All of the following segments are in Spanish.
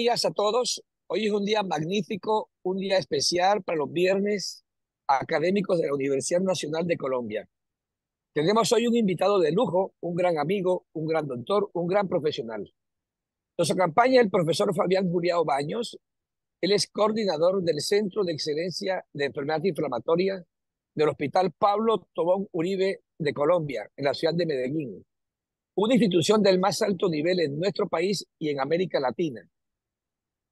días a todos. Hoy es un día magnífico, un día especial para los viernes académicos de la Universidad Nacional de Colombia. Tenemos hoy un invitado de lujo, un gran amigo, un gran doctor, un gran profesional. Nos acompaña el profesor Fabián Juliao Baños. Él es coordinador del Centro de Excelencia de Enfermedad Inflamatoria del Hospital Pablo Tobón Uribe de Colombia, en la ciudad de Medellín, una institución del más alto nivel en nuestro país y en América Latina.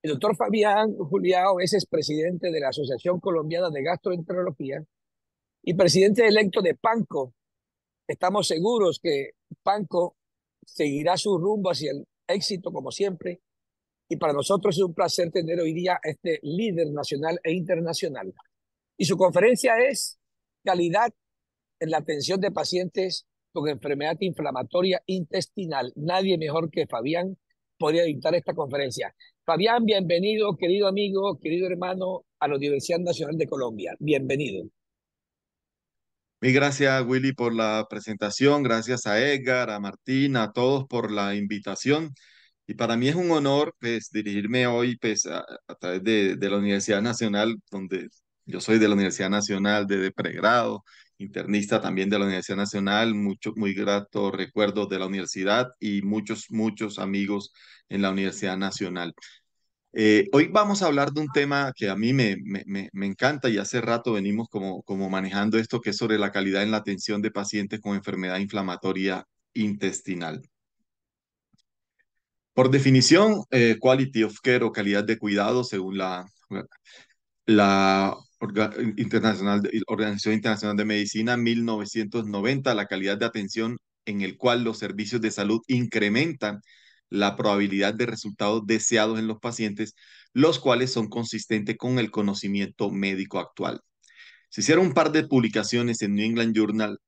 El doctor Fabián Juliao es expresidente de la Asociación Colombiana de Gastroenterología y presidente electo de PANCO. Estamos seguros que PANCO seguirá su rumbo hacia el éxito como siempre, y para nosotros es un placer tener hoy día a este líder nacional e internacional. Y su conferencia es Calidad en la atención de pacientes con enfermedad inflamatoria intestinal. Nadie mejor que Fabián podría dictar esta conferencia. Fabián, bienvenido, querido amigo, querido hermano, a la Universidad Nacional de Colombia. Bienvenido. Mil gracias, Willy, por la presentación. Gracias a Edgar, a Martín, a todos por la invitación. Y para mí es un honor, pues, dirigirme hoy, pues, a través de la Universidad Nacional, donde yo soy de la Universidad Nacional de pregrado, internista también de la Universidad Nacional, muchos, muy gratos recuerdos de la universidad y muchos, muchos amigos en la Universidad Nacional. Hoy vamos a hablar de un tema que a mí me encanta y hace rato venimos como manejando esto, que es sobre la calidad en la atención de pacientes con enfermedad inflamatoria intestinal. Por definición, quality of care o calidad de cuidado, según la Organización Internacional de Medicina 1990, la calidad de atención en el cual los servicios de salud incrementan la probabilidad de resultados deseados en los pacientes, los cuales son consistentes con el conocimiento médico actual. Se hicieron un par de publicaciones en New England Journal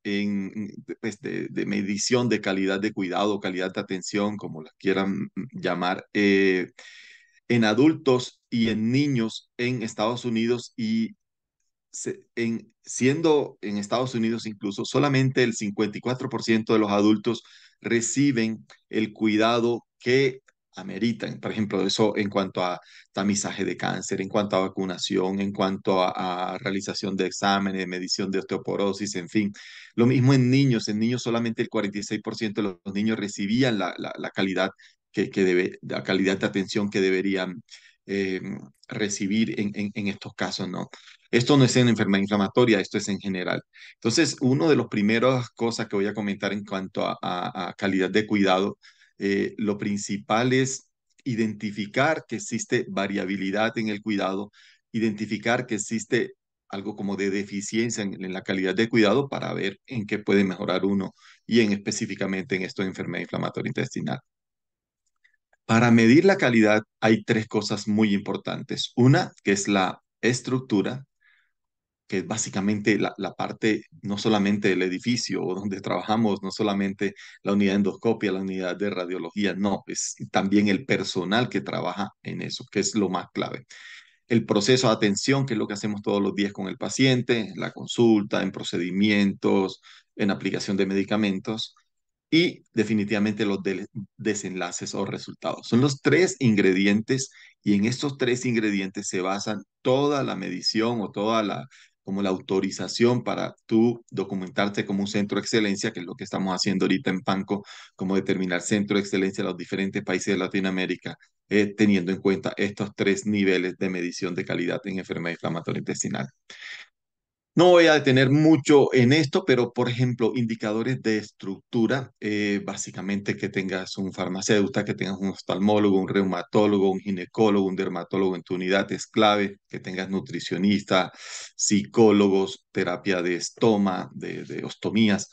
pues, de medición de calidad de cuidado, calidad de atención, como la quieran llamar, en adultos y en niños en Estados Unidos y siendo en Estados Unidos incluso solamente el 54% de los adultos reciben el cuidado que ameritan. Por ejemplo, eso en cuanto a tamizaje de cáncer, en cuanto a vacunación, en cuanto a realización de exámenes, medición de osteoporosis, en fin. Lo mismo en niños solamente el 46% de los niños recibían la calidad la calidad de atención que deberían eh, recibir en estos casos, ¿no? Esto no es en enfermedad inflamatoria, esto es en general. Entonces, una de las primeras cosas que voy a comentar en cuanto a calidad de cuidado, lo principal es identificar que existe variabilidad en el cuidado, identificar que existe algo como de deficiencia en la calidad de cuidado para ver en qué puede mejorar uno y específicamente en esto de enfermedad inflamatoria intestinal. Para medir la calidad hay tres cosas muy importantes. Una, que es la estructura, que es básicamente la parte no solamente del edificio o donde trabajamos, no solamente la unidad de endoscopia, la unidad de radiología, no, es también el personal que trabaja en eso, que es lo más clave. El proceso de atención, que es lo que hacemos todos los días con el paciente, la consulta, en procedimientos, en aplicación de medicamentos y definitivamente los desenlaces o resultados. Son los tres ingredientes y en estos tres ingredientes se basan toda la medición o toda como la autorización para tú documentarte como un centro de excelencia, que es lo que estamos haciendo ahorita en PANCO, como determinar centro de excelencia en los diferentes países de Latinoamérica, teniendo en cuenta estos tres niveles de medición de calidad en enfermedad inflamatoria intestinal. No voy a detener mucho en esto, pero por ejemplo, indicadores de estructura, básicamente que tengas un farmacéutico, que tengas un oftalmólogo, un reumatólogo, un ginecólogo, un dermatólogo en tu unidad es clave, que tengas nutricionista, psicólogos, terapia de estoma, de ostomías,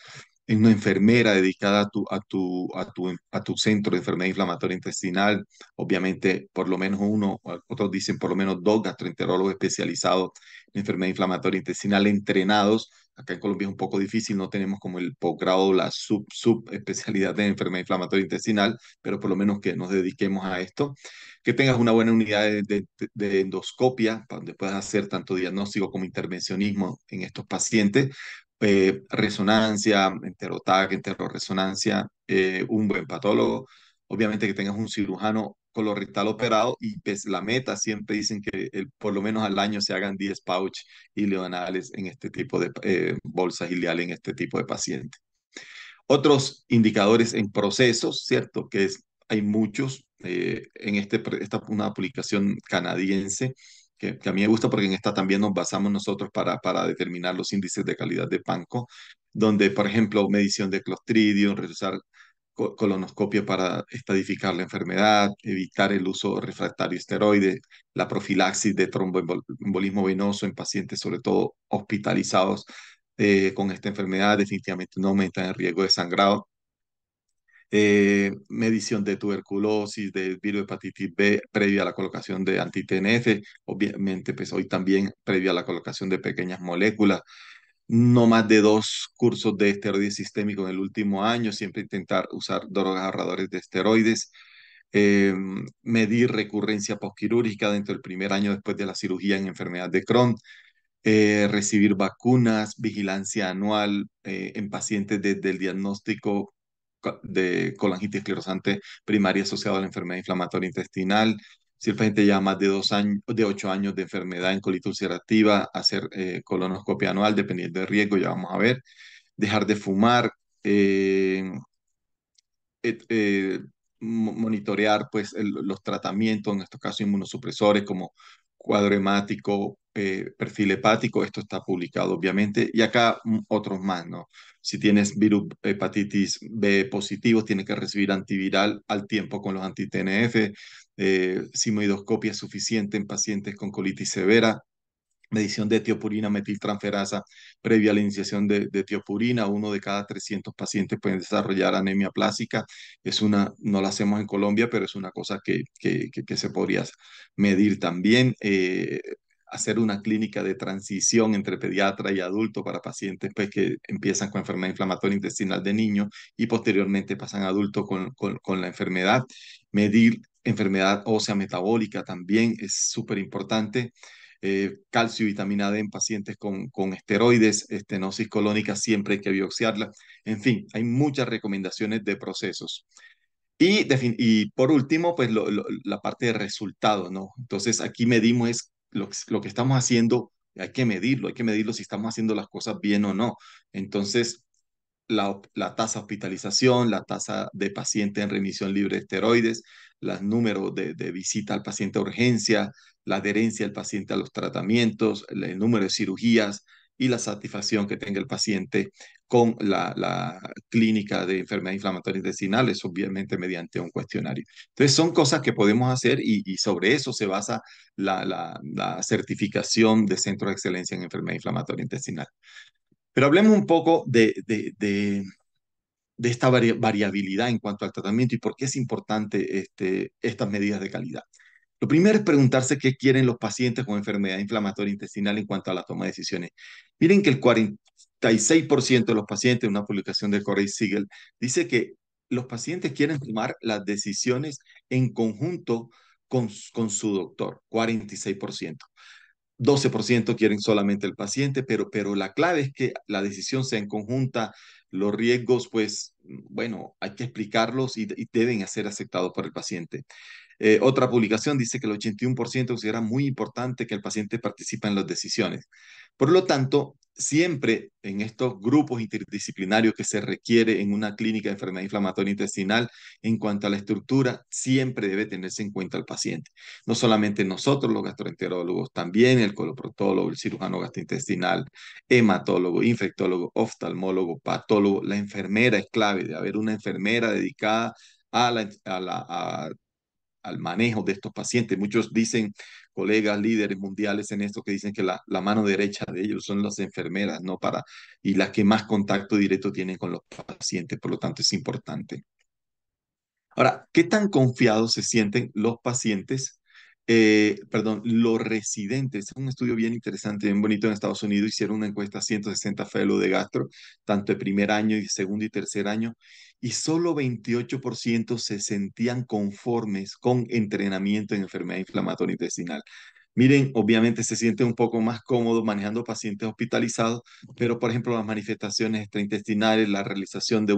una enfermera dedicada a tu centro de enfermedad inflamatoria intestinal, obviamente por lo menos uno, otros dicen por lo menos dos gastroenterólogos especializados enfermedad inflamatoria intestinal entrenados. Acá en Colombia es un poco difícil, no tenemos como el posgrado o la subespecialidad de enfermedad inflamatoria intestinal, pero por lo menos que nos dediquemos a esto. Que tengas una buena unidad de endoscopia, para donde puedas hacer tanto diagnóstico como intervencionismo en estos pacientes. Resonancia, enterotac, enteroresonancia, un buen patólogo. Obviamente que tengas un cirujano colorectal operado y pues la meta siempre dicen que por lo menos al año se hagan 10 pouch ileonales en este tipo de bolsas ileales en este tipo de pacientes. Otros indicadores en procesos, ¿cierto? Hay muchos. Esta una publicación canadiense que a mí me gusta porque en esta también nos basamos nosotros para determinar los índices de calidad de panco, donde, por ejemplo, medición de Clostridium, realizar colonoscopia para estadificar la enfermedad, evitar el uso refractario de esteroides, la profilaxis de tromboembolismo venoso en pacientes, sobre todo hospitalizados con esta enfermedad, definitivamente no aumentan el riesgo de sangrado. Medición de tuberculosis, de virus de hepatitis B previa a la colocación de anti-TNF, obviamente pues hoy también previa a la colocación de pequeñas moléculas, no más de 2 cursos de esteroides sistémicos en el último año, siempre intentar usar drogas ahorradores de esteroides, medir recurrencia postquirúrgica dentro del primer año después de la cirugía en enfermedad de Crohn, recibir vacunas, vigilancia anual en pacientes desde el diagnóstico de colangitis esclerosante primaria asociado a la enfermedad inflamatoria intestinal. Si el paciente lleva más de 2 años, de 8 años de enfermedad en colitis ulcerativa, hacer colonoscopia anual dependiendo del riesgo, ya vamos a ver. Dejar de fumar, eh, eh, eh, monitorear pues los tratamientos, en estos casos inmunosupresores como cuadro hemático, perfil hepático, esto está publicado obviamente, y acá otros más, ¿no? Si tienes virus hepatitis B positivos, tienes que recibir antiviral al tiempo con los anti-TNF, simoidoscopia suficiente en pacientes con colitis severa, medición de etiopurina metiltransferasa previa a la iniciación de etiopurina. Uno de cada 300 pacientes pueden desarrollar anemia plástica. No la hacemos en Colombia, pero es una cosa que se podría medir también. Hacer una clínica de transición entre pediatra y adulto para pacientes pues, que empiezan con enfermedad inflamatoria intestinal de niño y posteriormente pasan a adultos con la enfermedad. Medir enfermedad ósea metabólica también es súper importante. Calcio y vitamina D en pacientes con esteroides, estenosis colónica, siempre hay que biopsiarla. En fin, hay muchas recomendaciones de procesos. Y por último, pues la parte de resultados, ¿no? Entonces aquí medimos es lo que estamos haciendo, hay que medirlo si estamos haciendo las cosas bien o no. Entonces, la tasa de hospitalización, la tasa de paciente en remisión libre de esteroides, los números de visita al paciente a urgencia, la adherencia del paciente a los tratamientos, el número de cirugías y la satisfacción que tenga el paciente con la clínica de enfermedad inflamatoria intestinal, es obviamente mediante un cuestionario. Entonces son cosas que podemos hacer y sobre eso se basa la certificación de Centro de Excelencia en Enfermedad Inflamatoria Intestinal. Pero hablemos un poco de esta variabilidad en cuanto al tratamiento y por qué es importante estas medidas de calidad. Lo primero es preguntarse qué quieren los pacientes con enfermedad inflamatoria intestinal en cuanto a la toma de decisiones. Miren que el 46% de los pacientes, una publicación de Corey Siegel, dice que los pacientes quieren tomar las decisiones en conjunto con su doctor, 46%. 12% quieren solamente el paciente, pero la clave es que la decisión sea en conjunta, los riesgos, pues, bueno, hay que explicarlos y deben ser aceptados por el paciente. Otra publicación dice que el 81% considera muy importante que el paciente participe en las decisiones. Por lo tanto, siempre en estos grupos interdisciplinarios que se requiere en una clínica de enfermedad inflamatoria intestinal, en cuanto a la estructura, siempre debe tenerse en cuenta el paciente. No solamente nosotros, los gastroenterólogos, también el coloproctólogo, el cirujano gastrointestinal, hematólogo, infectólogo, oftalmólogo, patólogo. La enfermera es clave, de haber una enfermera dedicada a al manejo de estos pacientes. Muchos dicen, colegas líderes mundiales en esto, que dicen que la mano derecha de ellos son las enfermeras, ¿no? Y las que más contacto directo tienen con los pacientes, por lo tanto es importante. Ahora, ¿qué tan confiados se sienten los pacientes? Perdón, los residentes. Es un estudio bien interesante, bien bonito en Estados Unidos. Hicieron una encuesta a 160 fellows de gastro, tanto de primer año y segundo y tercer año, y solo 28% se sentían conformes con entrenamiento en enfermedad inflamatoria intestinal. Miren, obviamente se sienten un poco más cómodos manejando pacientes hospitalizados, pero por ejemplo las manifestaciones extraintestinales, la realización de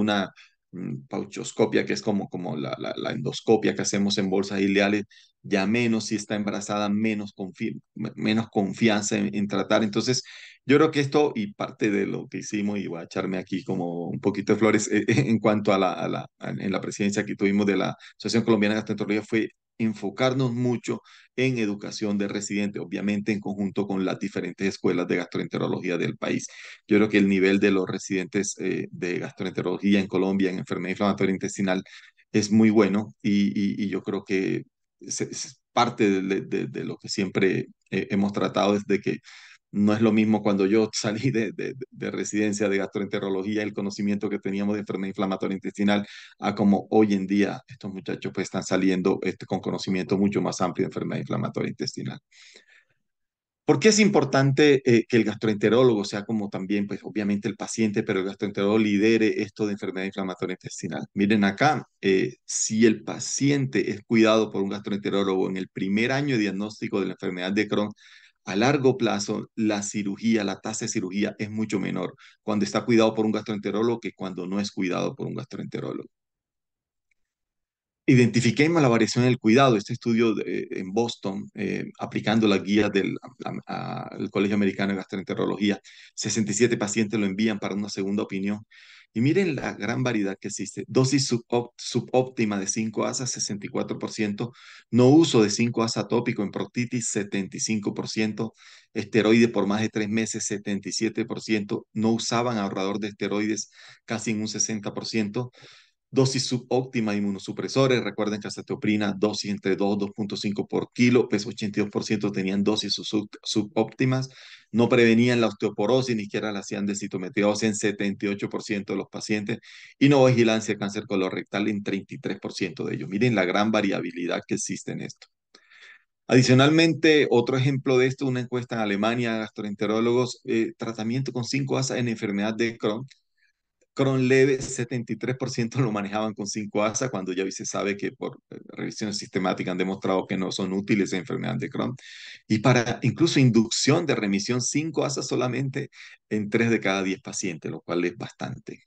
pauchoscopia, que es como la endoscopia que hacemos en bolsas ileales, ya menos, si está embarazada, menos confianza en tratar. Entonces, yo creo que esto y parte de lo que hicimos, y voy a echarme aquí como un poquito de flores en cuanto en la presidencia que tuvimos de la Asociación Colombiana de Gastroenterología, fue enfocarnos mucho en educación de residentes, obviamente en conjunto con las diferentes escuelas de gastroenterología del país. Yo creo que el nivel de los residentes de gastroenterología en Colombia, en enfermedad inflamatoria intestinal, es muy bueno y yo creo que es parte de lo que siempre hemos tratado es de que no es lo mismo cuando yo salí de residencia de gastroenterología, el conocimiento que teníamos de enfermedad inflamatoria intestinal, a como hoy en día estos muchachos pues están saliendo con conocimiento mucho más amplio de enfermedad inflamatoria intestinal. ¿Por qué es importante que el gastroenterólogo sea como también, pues obviamente el paciente, pero el gastroenterólogo lidere esto de enfermedad inflamatoria intestinal? Miren acá, si el paciente es cuidado por un gastroenterólogo en el primer año de diagnóstico de la enfermedad de Crohn, a largo plazo la cirugía, la tasa de cirugía es mucho menor cuando está cuidado por un gastroenterólogo que cuando no es cuidado por un gastroenterólogo. Identifiquemos la variación del cuidado. Este estudio en Boston, aplicando las guías del Colegio Americano de Gastroenterología, 67 pacientes lo envían para una segunda opinión. Y miren la gran variedad que existe. Dosis subóptima de 5-ASA, 64%. No uso de 5-ASA tópico en proctitis, 75%. Esteroide por más de 3 meses, 77%. No usaban ahorrador de esteroides, casi en un 60%. Dosis subóptima de inmunosupresores, recuerden que acetoprina, dosis entre 2 y 2.5 por kilo, pues 82% tenían dosis subóptimas, no prevenían la osteoporosis, ni siquiera la hacían densitometriosis en 78% de los pacientes, y no vigilancia de cáncer colorectal en 33% de ellos. Miren la gran variabilidad que existe en esto. Adicionalmente, otro ejemplo de esto, una encuesta en Alemania, gastroenterólogos, tratamiento con 5-ASA en enfermedad de Crohn. Crohn leve, 73% lo manejaban con 5-ASA, cuando ya se sabe que por revisiones sistemáticas han demostrado que no son útiles en enfermedad de Crohn. Y para incluso inducción de remisión, 5-ASA solamente en 3 de cada 10 pacientes, lo cual es bastante.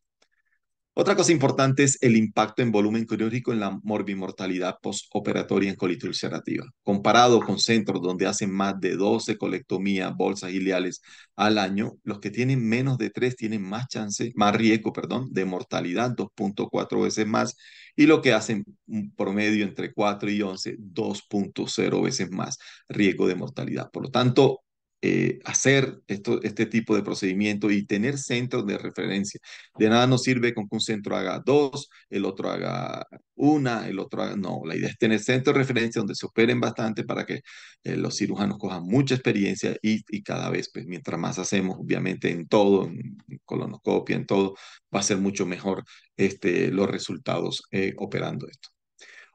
Otra cosa importante es el impacto en volumen quirúrgico en la morbimortalidad postoperatoria en colitis ulcerativa. Comparado con centros donde hacen más de 12 colectomías, bolsas ileales al año, los que tienen menos de 3 tienen más chance, más riesgo, perdón, de mortalidad, 2.4 veces más, y lo que hacen un promedio entre 4 y 11, 2.0 veces más riesgo de mortalidad. Por lo tanto, hacer este tipo de procedimiento y tener centros de referencia. De nada nos sirve con que un centro haga 2, el otro haga una, el otro haga... No, la idea es tener centros de referencia donde se operen bastante para que los cirujanos cojan mucha experiencia y cada vez, pues mientras más hacemos, obviamente en todo, en colonoscopia, en todo, va a ser mucho mejor los resultados operando esto.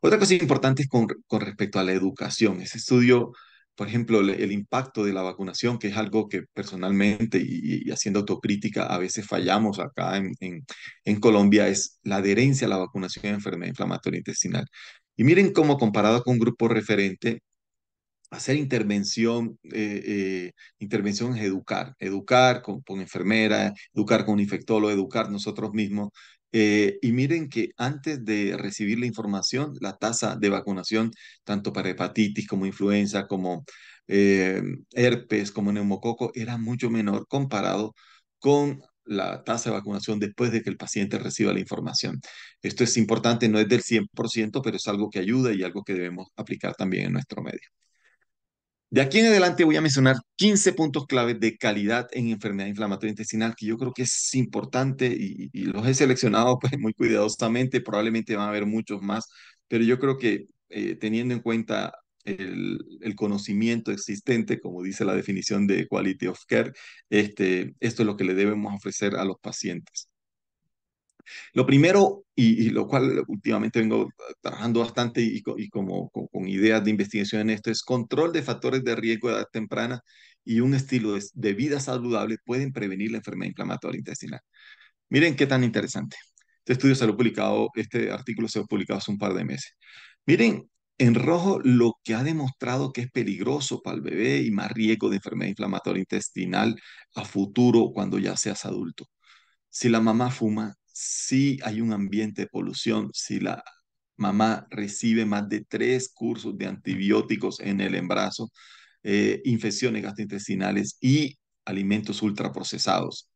Otra cosa importante es con respecto a la educación. Ese estudio, por ejemplo, el impacto de la vacunación, que es algo que personalmente y haciendo autocrítica a veces fallamos acá en Colombia, es la adherencia a la vacunación de enfermedad inflamatoria intestinal. Y miren cómo comparado con un grupo referente, hacer intervención es educar con enfermera, educar con un infectólogo, educar nosotros mismos. Y miren que antes de recibir la información, la tasa de vacunación, tanto para hepatitis como influenza, como eh, herpes, como neumococo, era mucho menor comparado con la tasa de vacunación después de que el paciente reciba la información. Esto es importante, no es del 100%, pero es algo que ayuda y algo que debemos aplicar también en nuestro medio. De aquí en adelante voy a mencionar 15 puntos claves de calidad en enfermedad inflamatoria intestinal que yo creo que es importante y los he seleccionado pues muy cuidadosamente, probablemente van a haber muchos más, pero yo creo que teniendo en cuenta el conocimiento existente, como dice la definición de Quality of Care, esto es lo que le debemos ofrecer a los pacientes. Lo primero, y lo cual últimamente vengo trabajando bastante y como con ideas de investigación en esto, es control de factores de riesgo de edad temprana y un estilo de vida saludable pueden prevenir la enfermedad inflamatoria intestinal. Miren qué tan interesante. Este artículo se ha publicado hace un par de meses. Miren, en rojo lo que ha demostrado que es peligroso para el bebé y más riesgo de enfermedad inflamatoria intestinal a futuro cuando ya seas adulto. Si la mamá fuma, si hay un ambiente de polución, si la mamá recibe más de 3 cursos de antibióticos en el embarazo, infecciones gastrointestinales y alimentos ultraprocesados,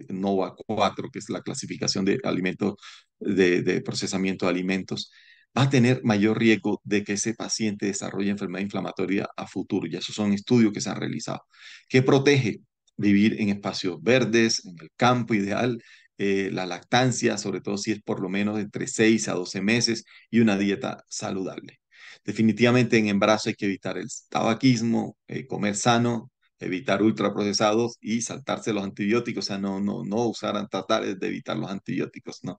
NOVA 4, que es la clasificación de alimentos de procesamiento de alimentos, va a tener mayor riesgo de que ese paciente desarrolle enfermedad inflamatoria a futuro. Y esos son estudios que se han realizado. ¿Qué protege? Vivir en espacios verdes, en el campo ideal, la lactancia, sobre todo si es por lo menos entre 6 a 12 meses, y una dieta saludable. Definitivamente en embarazo hay que evitar el tabaquismo, comer sano, evitar ultraprocesados y saltarse los antibióticos, o sea, no usar, tratar de evitar los antibióticos, ¿no?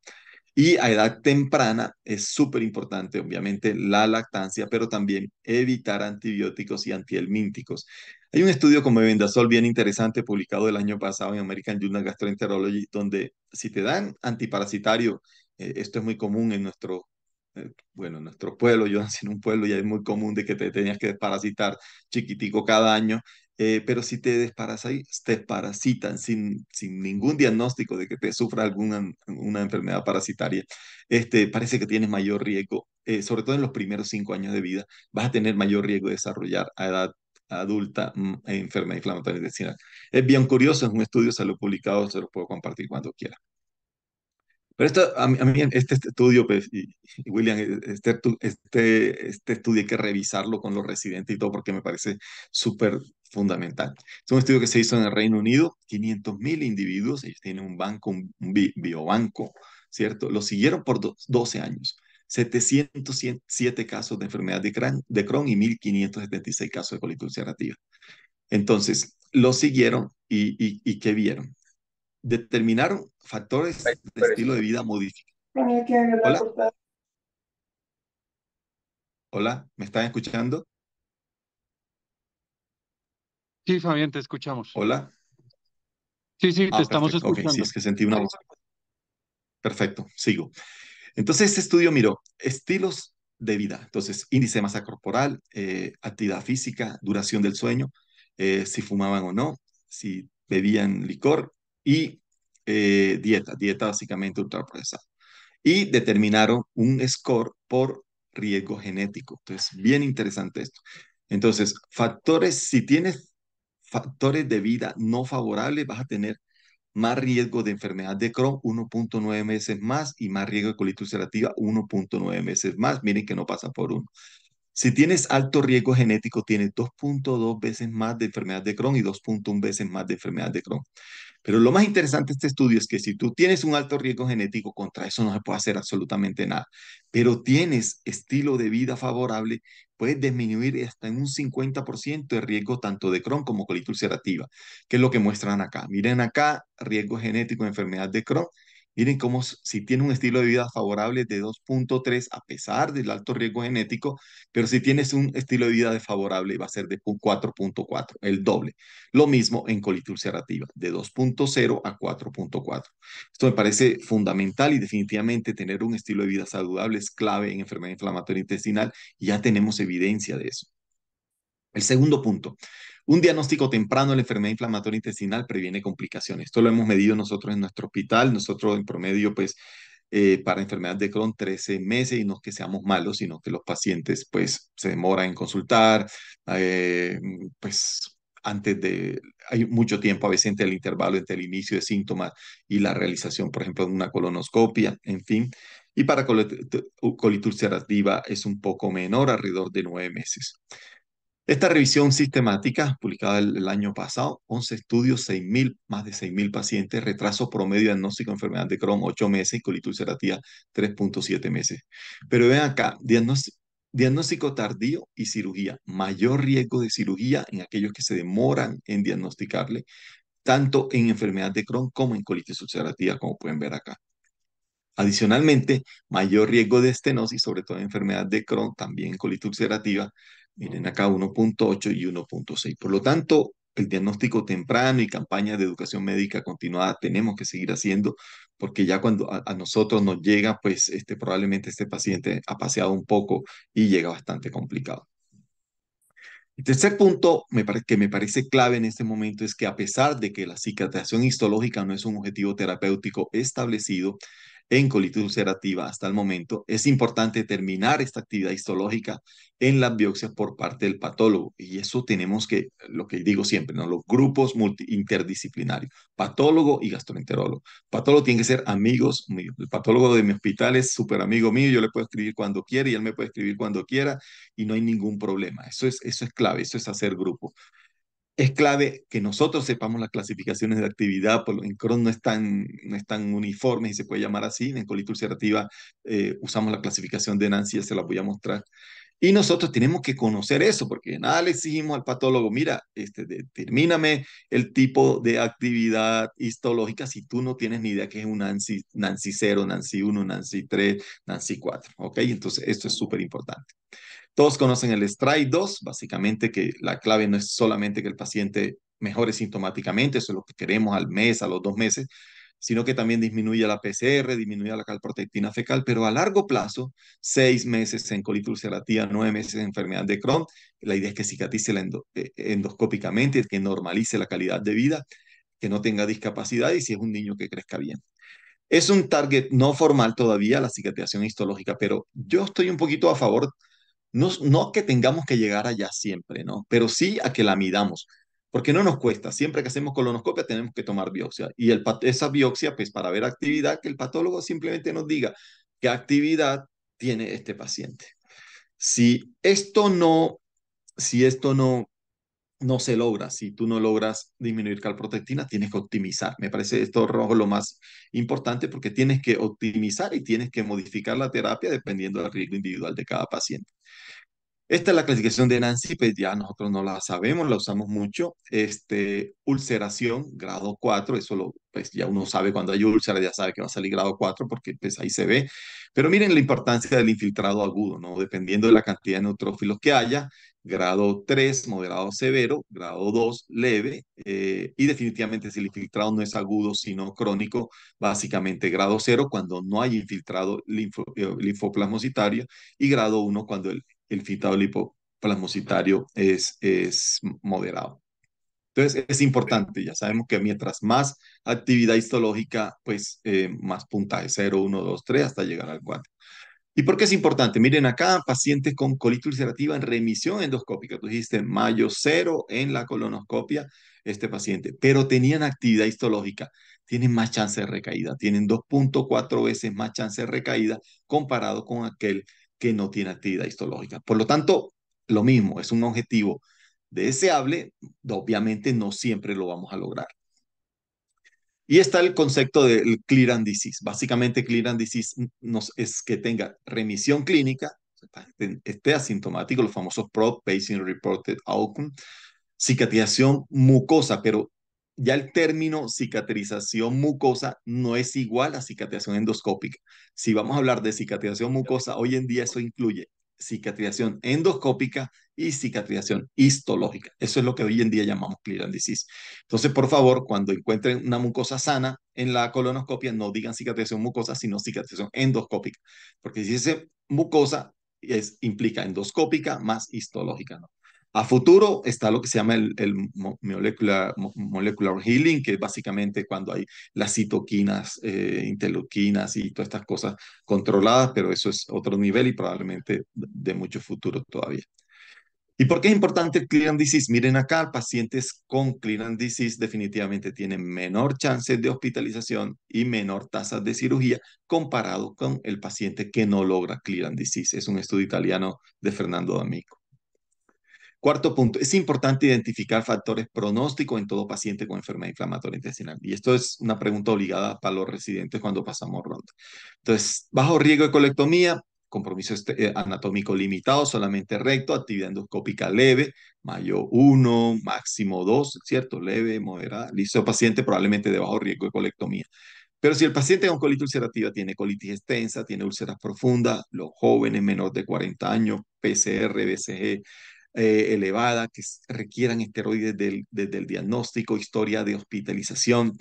Y a edad temprana es súper importante, obviamente, la lactancia, pero también evitar antibióticos y antihelmínticos. Hay un estudio como Vendasol bien interesante publicado el año pasado en American Journal of Gastroenterology, donde si te dan antiparasitario, esto es muy común en bueno, en nuestro pueblo, yo nací en un pueblo y es muy común de que te tenías que desparasitar chiquitico cada año, pero si te desparasitan sin ningún diagnóstico de que te sufra alguna una enfermedad parasitaria, parece que tienes mayor riesgo, sobre todo en los primeros 5 años de vida, vas a tener mayor riesgo de desarrollar a edad adulta enfermedad inflamatoria intestinal. Es bien curioso, es un estudio, se lo he publicado, se lo puedo compartir cuando quiera. Pero esto, a mí este estudio, pues, y William, este estudio hay que revisarlo con los residentes y todo porque me parece súper fundamental. Es un estudio que se hizo en el Reino Unido, 500.000 individuos, ellos tienen un banco, un biobanco, ¿cierto? Lo siguieron por 12 años. 707 casos de enfermedad de Crohn y 1.576 casos de colitis ulcerativa. Entonces, lo siguieron y ¿qué vieron? Determinaron factores de estilo de vida modificados. Hola, hola, ¿me están escuchando? Sí, Fabián, te escuchamos. Hola. Sí, sí, te Ah, estamos perfecto. Ok, sí, escuchando. es que sentí una voz. Perfecto, sigo. Entonces, este estudio miró estilos de vida. Entonces, índice de masa corporal, actividad física, duración del sueño, si fumaban o no, si bebían licor y dieta básicamente ultraprocesada. Y determinaron un score por riesgo genético. Entonces, bien interesante esto. Entonces, si tienes factores de vida no favorables, vas a tener más riesgo de enfermedad de Crohn, 1.9 meses más, y más riesgo de colitis ulcerativa, 1.9 meses más. Miren que no pasa por uno. Si tienes alto riesgo genético, tienes 2.2 veces más de enfermedad de Crohn y 2.1 veces más de enfermedad de Crohn. Pero lo más interesante de este estudio es que si tú tienes un alto riesgo genético, contra eso no se puede hacer absolutamente nada. Pero tienes estilo de vida favorable, puedes disminuir hasta en un 50% el riesgo tanto de Crohn como colitis ulcerativa, que es lo que muestran acá. Miren acá, riesgo genético de enfermedad de Crohn. Miren cómo si tiene un estilo de vida favorable de 2.3 a pesar del alto riesgo genético, pero si tienes un estilo de vida desfavorable va a ser de 4.4, el doble. Lo mismo en colitis ulcerativa, de 2.0 a 4.4. Esto me parece fundamental y definitivamente tener un estilo de vida saludable es clave en enfermedad inflamatoria intestinal y ya tenemos evidencia de eso. El segundo punto, un diagnóstico temprano de la enfermedad inflamatoria intestinal previene complicaciones. Esto lo hemos medido nosotros en nuestro hospital. Nosotros en promedio, pues, para enfermedad de Crohn 13 meses y no es que seamos malos, sino que los pacientes pues se demoran en consultar, pues hay mucho tiempo a veces entre el intervalo entre el inicio de síntomas y la realización, por ejemplo, de una colonoscopia, en fin. Y para colitis ulcerativa es un poco menor, alrededor de 9 meses. Esta revisión sistemática, publicada el año pasado, 11 estudios, más de 6.000 pacientes, retraso promedio de diagnóstico de enfermedad de Crohn, 8 meses, y colitis ulcerativa, 3.7 meses. Pero ven acá, diagnóstico tardío y cirugía. Mayor riesgo de cirugía en aquellos que se demoran en diagnosticarle, tanto en enfermedad de Crohn como en colitis ulcerativa, como pueden ver acá. Adicionalmente, mayor riesgo de estenosis, sobre todo en enfermedad de Crohn, también colitis ulcerativa. Miren acá 1.8 y 1.6. Por lo tanto, el diagnóstico temprano y campañas de educación médica continuada tenemos que seguir haciendo, porque ya cuando a nosotros nos llega, pues probablemente este paciente ha paseado un poco y llega bastante complicado. El tercer punto que me parece clave en este momento es que a pesar de que la cicatrización histológica no es un objetivo terapéutico establecido en colitis ulcerativa hasta el momento, es importante terminar esta actividad histológica en las biopsias por parte del patólogo. Y eso tenemos que, lo que digo siempre, ¿no? Los grupos interdisciplinarios, patólogo y gastroenterólogo. Patólogo tiene que ser amigos míos. El patólogo de mi hospital es súper amigo mío, yo le puedo escribir cuando quiera y él me puede escribir cuando quiera y no hay ningún problema. Eso es clave, eso es hacer grupo. Es clave que nosotros sepamos las clasificaciones de actividad, en Crohn no están uniformes y se puede llamar así, en colitis ulcerativa usamos la clasificación de Nancy, ya se la voy a mostrar. Y nosotros tenemos que conocer eso, porque nada le exigimos al patólogo, mira, determíname el tipo de actividad histológica si tú no tienes ni idea que es un Nancy, Nancy 0, Nancy 1, Nancy 3, Nancy 4, ¿ok? Entonces, esto es súper importante. Todos conocen el STRIDE 2, básicamente que la clave no es solamente que el paciente mejore sintomáticamente, eso es lo que queremos al mes, a los 2 meses, sino que también disminuya la PCR, disminuya la calprotectina fecal, pero a largo plazo, 6 meses en colitis ulcerativa, 9 meses en enfermedad de Crohn, la idea es que cicatrice endoscópicamente, que normalice la calidad de vida, que no tenga discapacidad y si es un niño que crezca bien. Es un target no formal todavía la cicatrización histológica, pero yo estoy un poquito a favor no que tengamos que llegar allá siempre, ¿no? Pero sí a que la midamos, porque no nos cuesta. Siempre que hacemos colonoscopia tenemos que tomar biopsia. Y esa biopsia, pues para ver actividad, que el patólogo simplemente nos diga qué actividad tiene este paciente. Si esto no, si esto no se logra, si tú no logras disminuir calprotectina, tienes que optimizar. Me parece esto rojo lo más importante porque tienes que optimizar y tienes que modificar la terapia dependiendo del riesgo individual de cada paciente. Esta es la clasificación de Nancy, pues ya nosotros no la sabemos, la usamos mucho. Ulceración, grado 4, pues ya uno sabe cuando hay úlcera, ya sabe que va a salir grado 4 porque pues ahí se ve. Pero miren la importancia del infiltrado agudo, ¿no? Dependiendo de la cantidad de neutrófilos que haya, grado 3, moderado severo, grado 2, leve, y definitivamente si el infiltrado no es agudo, sino crónico, básicamente grado 0 cuando no hay infiltrado linfoplasmocitario y grado 1 cuando el filtrado lipoplasmocitario es moderado. Entonces, es importante, ya sabemos que mientras más actividad histológica, pues más puntaje, 0, 1, 2, 3, hasta llegar al 4. ¿Y por qué es importante? Miren acá, pacientes con colitis ulcerativa en remisión endoscópica. Tú dijiste mayo 0 en la colonoscopia, este paciente, pero tenían actividad histológica, tienen más chance de recaída, tienen 2.4 veces más chance de recaída comparado con aquel que no tiene actividad histológica. Por lo tanto, lo mismo, es un objetivo deseable, obviamente no siempre lo vamos a lograr. Y está el concepto del clear and disease. Básicamente, clear and disease es que tenga remisión clínica, esté asintomático, los famosos PROD, Patient Reported Outcome, cicatrización mucosa, pero ya el término cicatrización mucosa no es igual a cicatrización endoscópica. Si vamos a hablar de cicatrización mucosa, hoy en día eso incluye cicatrización endoscópica y cicatrización histológica. Eso es lo que hoy en día llamamos clear and disease. Entonces, por favor, cuando encuentren una mucosa sana en la colonoscopia, no digan cicatrización mucosa, sino cicatrización endoscópica, porque si es mucosa implica endoscópica más histológica, ¿no? A futuro está lo que se llama el molecular healing, que es básicamente cuando hay las citoquinas, interleuquinas y todas estas cosas controladas, pero eso es otro nivel y probablemente de mucho futuro todavía. ¿Y por qué es importante el clear and disease? Miren acá, pacientes con clear and disease definitivamente tienen menor chance de hospitalización y menor tasa de cirugía comparado con el paciente que no logra clear and disease. Es un estudio italiano de Fernando D'Amico. Cuarto punto, es importante identificar factores pronósticos en todo paciente con enfermedad inflamatoria intestinal. Y esto es una pregunta obligada para los residentes cuando pasamos ronda. Entonces, bajo riesgo de colectomía, compromiso anatómico limitado, solamente recto, actividad endoscópica leve, mayo 1, máximo 2, ¿cierto? Leve, moderada. Listo, paciente probablemente de bajo riesgo de colectomía. Pero si el paciente con colitis ulcerativa tiene colitis extensa, tiene úlceras profundas, los jóvenes menores de 40 años, PCR, BCG, elevada, que requieran esteroides desde el diagnóstico, historia de hospitalización,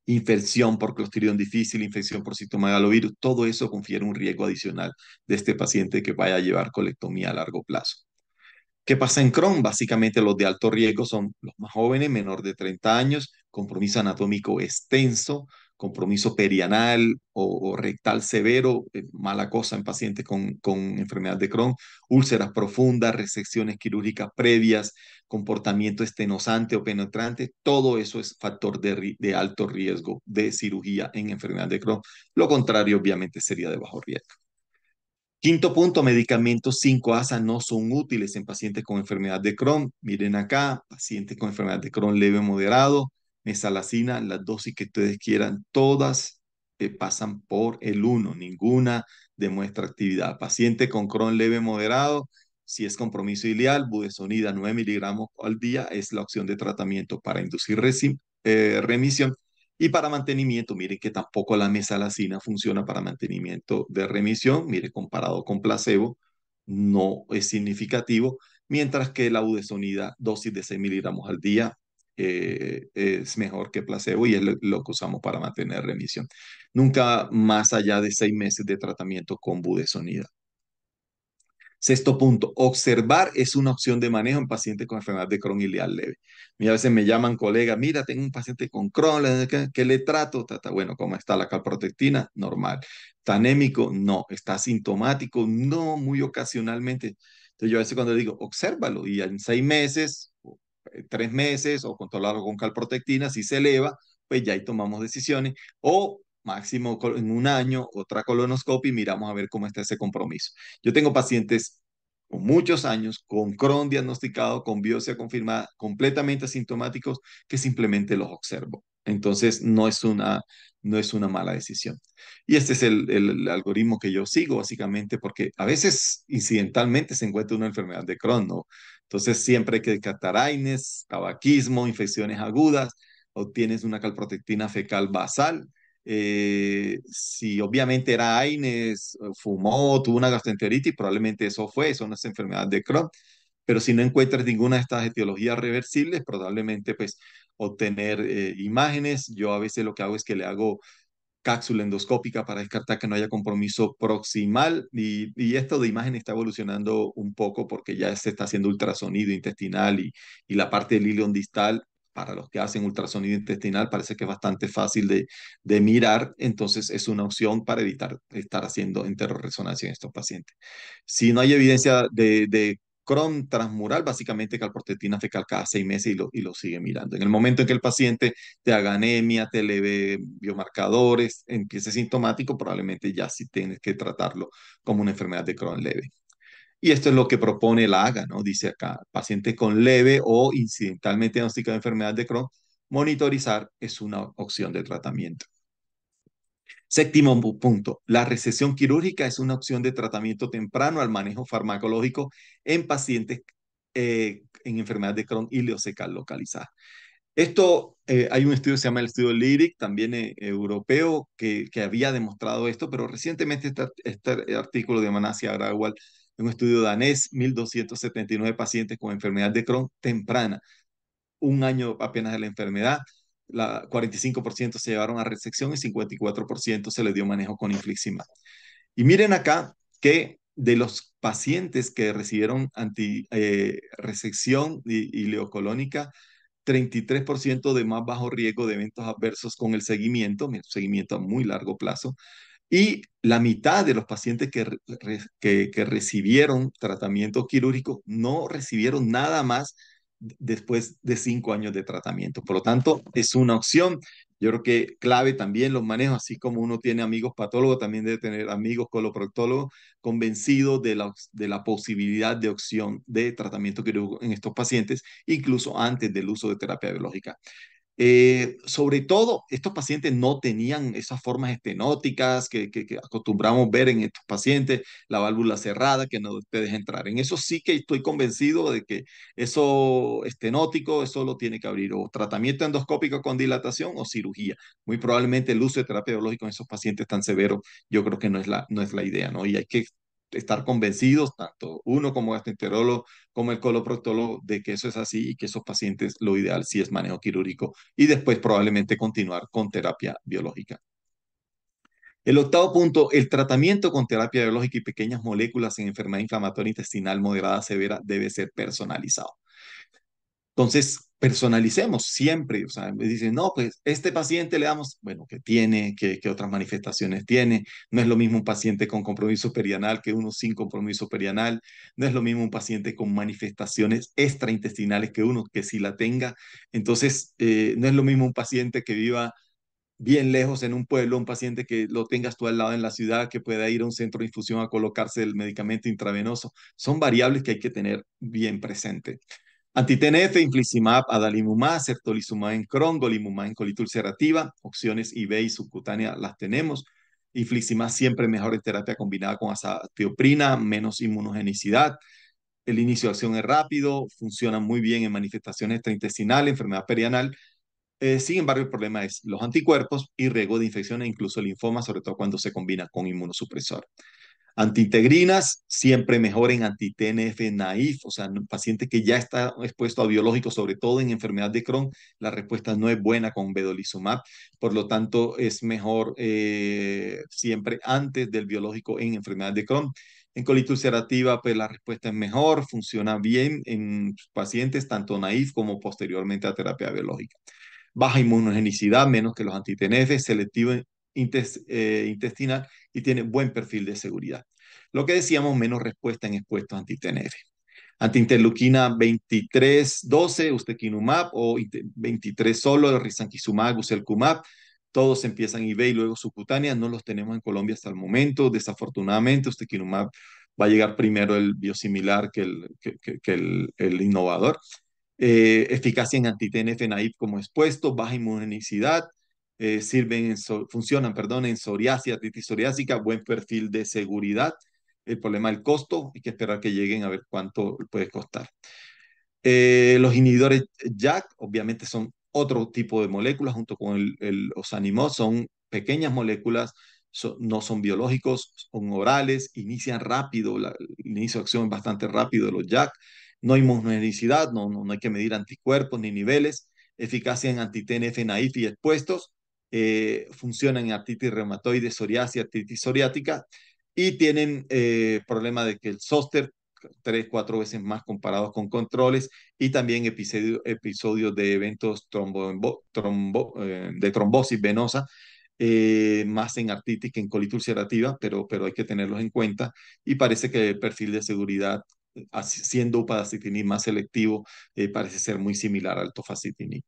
infección por Clostridium difícil, infección por citomegalovirus, todo eso confiere un riesgo adicional de este paciente que vaya a llevar colectomía a largo plazo. ¿Qué pasa en Crohn? Básicamente los de alto riesgo son los más jóvenes, menor de 30 años, compromiso anatómico extenso, compromiso perianal o rectal severo, mala cosa en pacientes con enfermedad de Crohn, úlceras profundas, resecciones quirúrgicas previas, comportamiento estenosante o penetrante, todo eso es factor de alto riesgo de cirugía en enfermedad de Crohn. Lo contrario, obviamente, sería de bajo riesgo. Quinto punto, medicamentos 5-ASA no son útiles en pacientes con enfermedad de Crohn. Miren acá, pacientes con enfermedad de Crohn leve o moderado, mesalazina, las dosis que ustedes quieran, todas pasan por el 1, ninguna demuestra actividad. Paciente con Crohn leve o moderado, si es compromiso ileal, budesonida 9 miligramos al día es la opción de tratamiento para inducir remisión. Y para mantenimiento, mire que tampoco la mesalazina funciona para mantenimiento de remisión. Mire, comparado con placebo, no es significativo, mientras que la budesonida, dosis de 6 miligramos al día, es mejor que placebo y es lo que usamos para mantener remisión. Nunca más allá de 6 meses de tratamiento con budesonida. Sexto punto, observar es una opción de manejo en pacientes con enfermedad de Crohn ileal leve. Y a veces me llaman colegas, mira, tengo un paciente con Crohn, ¿qué le trato? Bueno, ¿cómo está la calprotectina? Normal. ¿Está anémico? No. ¿Está sintomático? No, muy ocasionalmente. Entonces yo a veces cuando le digo, obsérvalo y en 6 meses, 3 meses o controlarlo con calprotectina, si se eleva, pues ya ahí tomamos decisiones. O máximo en un año, otra colonoscopia y miramos a ver cómo está ese compromiso. Yo tengo pacientes con muchos años, con Crohn diagnosticado, con biopsia confirmada, completamente asintomáticos, que simplemente los observo. Entonces, no es una mala decisión. Y este es el algoritmo que yo sigo, básicamente, porque a veces incidentalmente se encuentra una enfermedad de Crohn, ¿no? Entonces, siempre hay que descartar AINES, tabaquismo, infecciones agudas, obtienes una calprotectina fecal basal, si obviamente era AINES, fumó, tuvo una gastroenteritis, probablemente eso no es enfermedad de Crohn, pero si no encuentras ninguna de estas etiologías reversibles, probablemente pues obtener imágenes. Yo a veces lo que hago es que le hago cápsula endoscópica para descartar que no haya compromiso proximal y esto de imagen está evolucionando un poco porque ya se está haciendo ultrasonido intestinal y la parte del ilion distal para los que hacen ultrasonido intestinal parece que es bastante fácil de mirar, entonces es una opción para evitar estar haciendo enterorresonancia en estos pacientes. Si no hay evidencia de Crohn transmural, básicamente calprotectina fecal cada 6 meses y lo sigue mirando. En el momento en que el paciente te haga anemia, te eleve biomarcadores, empiece sintomático, probablemente ya sí tienes que tratarlo como una enfermedad de Crohn leve. Y esto es lo que propone la AGA, ¿no? Dice acá, paciente con leve o incidentalmente diagnosticada de enfermedad de Crohn, monitorizar es una opción de tratamiento. Séptimo punto, la resección quirúrgica es una opción de tratamiento temprano al manejo farmacológico en pacientes en enfermedad de Crohn ileocecal localizada. Esto, hay un estudio que se llama el estudio LYRIC, también europeo, que había demostrado esto, pero recientemente este artículo de Manasi Agrawal, un estudio danés, 1.279 pacientes con enfermedad de Crohn temprana, un año apenas de la enfermedad, 45% se llevaron a resección y 54% se les dio manejo con infliximab. Y miren acá que de los pacientes que recibieron resección y leocolónica, 33% de más bajo riesgo de eventos adversos con el seguimiento a muy largo plazo, y la mitad de los pacientes que recibieron tratamiento quirúrgico no recibieron nada más después de 5 años de tratamiento. Por lo tanto, es una opción. Yo creo que clave también los manejos, así como uno tiene amigos patólogos, también debe tener amigos coloproctólogos convencidos de la posibilidad de opción de tratamiento quirúrgico en estos pacientes, incluso antes del uso de terapia biológica. Sobre todo, estos pacientes no tenían esas formas estenóticas que acostumbramos ver en estos pacientes, la válvula cerrada que no te deja entrar. En eso sí que estoy convencido de que eso estenótico, eso lo tiene que abrir o tratamiento endoscópico con dilatación o cirugía. Muy probablemente el uso de terapia biológica en esos pacientes tan severos, yo creo que no es la idea, ¿no? Y hay que estar convencidos, tanto uno como gastroenterólogo, como el coloproctólogo, de que eso es así y que esos pacientes lo ideal sí es manejo quirúrgico y después probablemente continuar con terapia biológica. El octavo punto, el tratamiento con terapia biológica y pequeñas moléculas en enfermedad inflamatoria intestinal moderada severa debe ser personalizado. Entonces, personalicemos siempre. O sea, me dicen, no, pues este paciente le damos, bueno, ¿qué tiene? ¿Qué otras manifestaciones tiene? No es lo mismo un paciente con compromiso perianal que uno sin compromiso perianal. No es lo mismo un paciente con manifestaciones extraintestinales que uno que si la tenga. Entonces, no es lo mismo un paciente que viva bien lejos en un pueblo, un paciente que lo tengas tú al lado en la ciudad, que pueda ir a un centro de infusión a colocarse el medicamento intravenoso. Son variables que hay que tener bien presente. Anti-TNF, infliximab, adalimumab, certolizumab en Crohn, golimumab en colitis ulcerativa, opciones IV y subcutánea las tenemos. Infliximab siempre mejor en terapia combinada con azatioprina, menos inmunogenicidad. El inicio de acción es rápido, funciona muy bien en manifestaciones extraintestinales, enfermedad perianal. Sin embargo, el problema es los anticuerpos y riesgo de infección e incluso linfoma, sobre todo cuando se combina con inmunosupresor. Antiintegrinas, siempre mejor en anti-TNF naif, o sea, un paciente que ya está expuesto a biológicos, sobre todo en enfermedad de Crohn, la respuesta no es buena con vedolizumab, por lo tanto es mejor siempre antes del biológico en enfermedad de Crohn. En colitis ulcerativa, pues la respuesta es mejor, funciona bien en pacientes tanto naif como posteriormente a terapia biológica. Baja inmunogenicidad, menos que los anti-TNF, selectivo intestinal y tiene buen perfil de seguridad. Lo que decíamos, menos respuesta en expuestos anti-TNF. Antiinterleuquina 23-12, ustekinumab o 23 solo, risankizumab, guselkumab. Todos empiezan IV y luego subcutánea. No los tenemos en Colombia hasta el momento. Desafortunadamente, ustekinumab va a llegar primero el biosimilar que el innovador. Eficacia en anti-TNF naib como expuesto, baja inmunogenicidad, funcionan, perdón, en psoriasis, artritis psoriásica, buen perfil de seguridad. El problema del costo, hay que esperar que lleguen a ver cuánto puede costar. Los inhibidores JAK, obviamente, son otro tipo de moléculas, junto con el ozanimod, son pequeñas moléculas, no son biológicos, son orales, inician rápido, el inicio de acción es bastante rápido de los JAK, no hay inmunogenicidad, no hay que medir anticuerpos ni niveles, eficacia en anti-TNF naif y expuestos, funcionan en artritis reumatoide, psoriasis, artritis psoriática, y tienen problema de que el zóster 3, 4 veces más comparados con controles y también episodios de eventos de trombosis venosa, más en artritis que en colitis ulcerativa, pero hay que tenerlos en cuenta y parece que el perfil de seguridad, siendo upadacitinib más selectivo, parece ser muy similar al tofacitinib.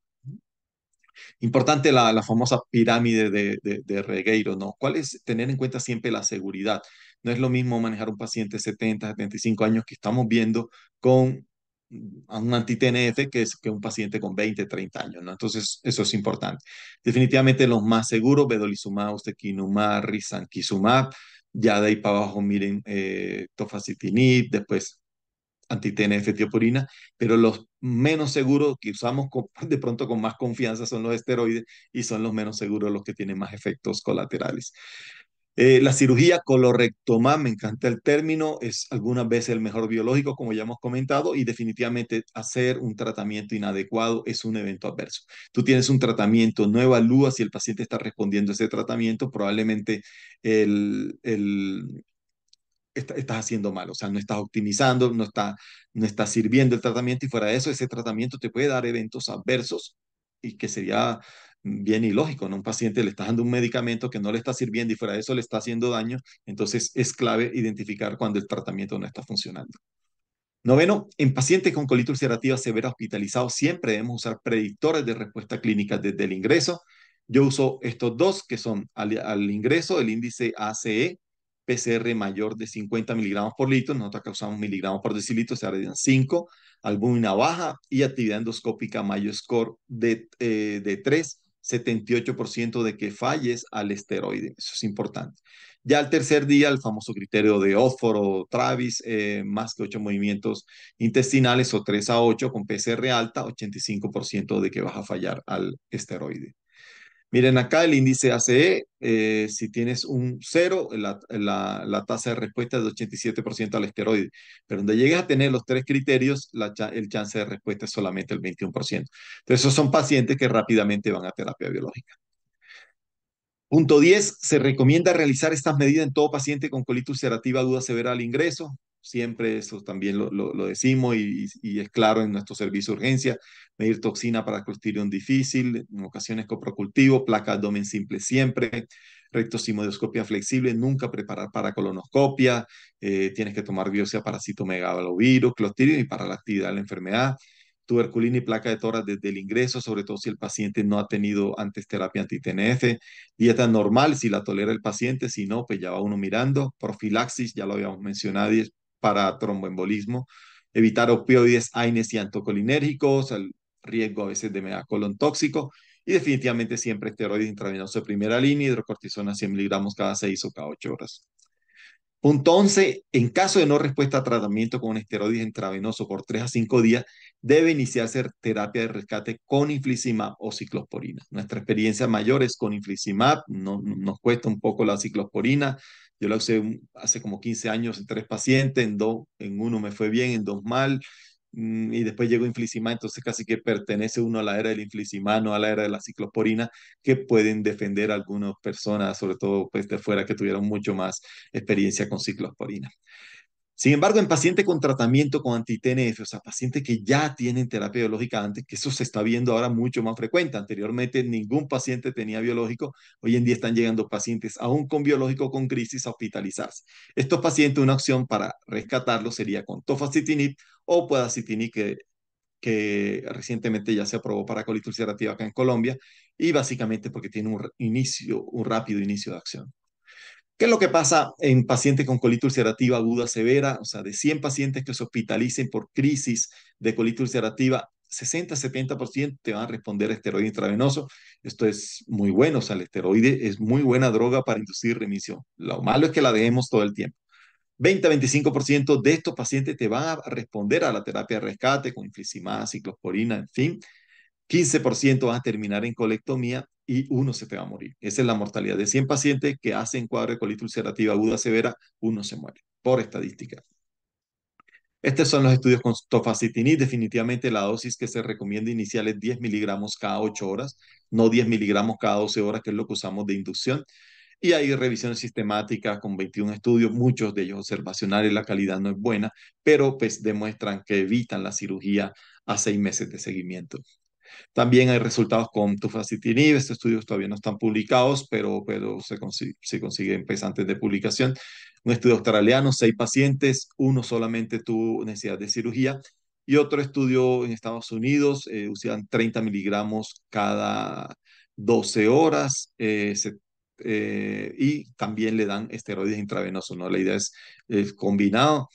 Importante la famosa pirámide de Regueiro, ¿no? ¿Cuál es tener en cuenta siempre la seguridad? No es lo mismo manejar un paciente de 70, 75 años que estamos viendo con un anti-TNF que un paciente con 20, 30 años, ¿no? Entonces, eso es importante. Definitivamente los más seguros, vedolizumab, ustekinumab, risankizumab, ya de ahí para abajo miren tofacitinib, después anti-TNF, tiopurina, pero los menos seguros que usamos de pronto con más confianza son los esteroides y son los menos seguros los que tienen más efectos colaterales. La cirugía colorectomía, me encanta el término, es algunas veces el mejor biológico, como ya hemos comentado, y definitivamente hacer un tratamiento inadecuado es un evento adverso. Tú tienes un tratamiento, no evalúas si el paciente está respondiendo a ese tratamiento, probablemente estás haciendo mal, o sea, no estás optimizando, no está sirviendo el tratamiento y fuera de eso, ese tratamiento te puede dar eventos adversos y que sería bien ilógico, ¿no? Un paciente le estás dando un medicamento que no le está sirviendo y fuera de eso le está haciendo daño, entonces es clave identificar cuando el tratamiento no está funcionando. Noveno, en pacientes con colitis ulcerativa severa hospitalizados siempre debemos usar predictores de respuesta clínica desde el ingreso. Yo uso estos dos que son al ingreso el índice ACE, PCR mayor de 50 miligramos por litro, nosotros acá usamos miligramos por decilitro, se agregan 5, albúmina baja y actividad endoscópica Mayo Score de 3, 78% de que falles al esteroide, eso es importante. Ya al tercer día, el famoso criterio de Ósforo, Travis, más que 8 movimientos intestinales o 3 a 8 con PCR alta, 85% de que vas a fallar al esteroide. Miren acá el índice ACE, si tienes un 0, la tasa de respuesta es de 87% al esteroide, pero donde llegues a tener los tres criterios, el chance de respuesta es solamente el 21%. Entonces, esos son pacientes que rápidamente van a terapia biológica. Punto 10, se recomienda realizar estas medidas en todo paciente con colitis ulcerativa aguda severa al ingreso. Siempre eso también lo decimos y es claro en nuestro servicio de urgencia. Medir toxina para Clostridium difícil, en ocasiones coprocultivo, placa abdomen simple siempre, rectosimodoscopia flexible, nunca preparar para colonoscopia, tienes que tomar biopsia para citomegalovirus, Clostridium y para la actividad de la enfermedad, tuberculina y placa de tórax desde el ingreso, sobre todo si el paciente no ha tenido antes terapia anti-TNF, dieta normal si la tolera el paciente, si no, pues ya va uno mirando, profilaxis, ya lo habíamos mencionado, y es para tromboembolismo, evitar opioides, AINES y anticolinérgicos, el riesgo a veces de megacolon tóxico, y definitivamente siempre esteroides intravenosos de primera línea, hidrocortisona 100 miligramos cada 6 o cada 8 horas. Punto 11. En caso de no respuesta a tratamiento con esteroides intravenoso por 3 a 5 días, debe iniciarse terapia de rescate con infliximab o ciclosporina. Nuestra experiencia mayor es con infliximab, nos cuesta un poco la ciclosporina. Yo la usé hace como 15 años en 3 pacientes, en uno me fue bien, en 2 mal, y después llegó infliximab, entonces casi que pertenece uno a la era del infliximab, no a la era de la ciclosporina, que pueden defender a algunas personas, sobre todo pues de fuera, que tuvieron mucho más experiencia con ciclosporina. Sin embargo, en pacientes con tratamiento con anti-TNF, o sea, pacientes que ya tienen terapia biológica antes, que eso se está viendo ahora mucho más frecuente. Anteriormente ningún paciente tenía biológico, hoy en día están llegando pacientes aún con biológico con crisis a hospitalizarse. Estos pacientes, una opción para rescatarlos sería con tofacitinib o podacitinib, que recientemente ya se aprobó para colitis ulcerativa acá en Colombia, y básicamente porque tiene un rápido inicio de acción. ¿Qué es lo que pasa en pacientes con colitis ulcerativa aguda severa? O sea, de 100 pacientes que se hospitalicen por crisis de colitis ulcerativa, 60-70% te van a responder a esteroide intravenoso. Esto es muy bueno, o sea, el esteroide es muy buena droga para inducir remisión. Lo malo es que la dejemos todo el tiempo. 20-25% de estos pacientes te van a responder a la terapia de rescate con infliximab, ciclosporina, en fin. 15% van a terminar en colectomía y uno se te va a morir. Esa es la mortalidad. De 100 pacientes que hacen cuadro de colitis ulcerativa aguda severa, uno se muere, por estadística. Estos son los estudios con tofacitinib. Definitivamente la dosis que se recomienda inicial es 10 miligramos cada 8 horas, no 10 miligramos cada 12 horas, que es lo que usamos de inducción. Y hay revisiones sistemáticas con 21 estudios, muchos de ellos observacionales, la calidad no es buena, pero pues demuestran que evitan la cirugía a 6 meses de seguimiento. También hay resultados con tufacitinib. Estos estudios todavía no están publicados, pero se consiguen pues, antes de publicación. Un estudio australiano, 6 pacientes, uno solamente tuvo necesidad de cirugía. Y otro estudio en Estados Unidos, usan 30 miligramos cada 12 horas, y también le dan esteroides intravenosos, ¿no? La idea es combinado.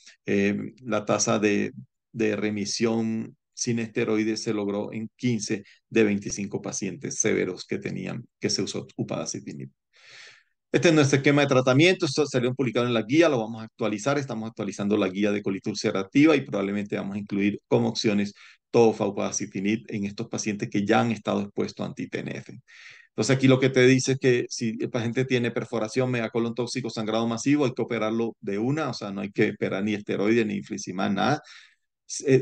La tasa de remisión sin esteroides se logró en 15 de 25 pacientes severos que se usó upadacitinib. Este es nuestro esquema de tratamiento. Esto salió publicado en la guía, lo vamos a actualizar. Estamos actualizando la guía de colitis ulcerativa y probablemente vamos a incluir como opciones tofa, upadacitinib en estos pacientes que ya han estado expuestos a anti-TNF. Entonces aquí lo que te dice es que si el paciente tiene perforación, megacolon tóxico, sangrado masivo, hay que operarlo de una, o sea, no hay que esperar ni esteroides, ni infliximab, nada.